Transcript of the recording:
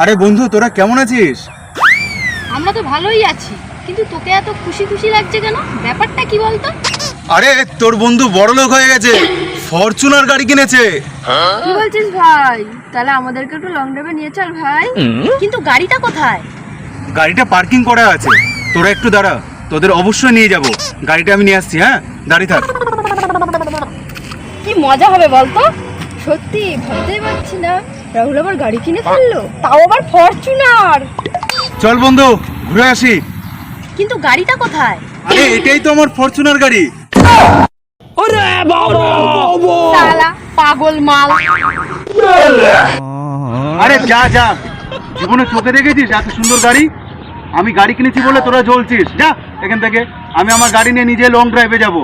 আরে বন্ধু, তোরা কেমন আছিস? আমরা তো ভালোই আছি, কিন্তু তোকে এত খুশি খুশি লাগছে কেন? ব্যাপারটা কি বলতো? আরে তোর বন্ধু বড়লোক হয়ে গেছে, ফরচুনার গাড়ি কিনেছে। কি বলছিস ভাই? তাহলে আমাদেরকে একটু লং ড্রাইভে নিয়ে চল ভাই। কিন্তু গাড়িটা কোথায়? গাড়িটা পার্কিং করা আছে, তোরা একটু দাঁড়া, তোদের অবশ্যই নিয়ে যাব। গাড়িটা আমি নিয়ে আসছি, হ্যাঁ দাঁড়িয়ে থাক। কি মজা হবে বলতো? সত্যি ভাবতেই পারছি না রাহুল আবার গাড়ি কিনে ফেললো, তাও আবার ফরচুনার। চল বন্ধু, ঘুরে আসি। কিন্তু গাড়িটা কোথায়? আরে এটাই তো আমার ফরচুনার গাড়ি। শালা পাগল মাল। আরে যা যা, জীবনে চোখে দেখেছিস এত সুন্দর গাড়ি? আমি গাড়ি কিনেছি বলে তোরা জ্বলছিস। যা এখান থেকে, আমি আমার গাড়ি নিয়ে নিজে লং ড্রাইভে যাবো।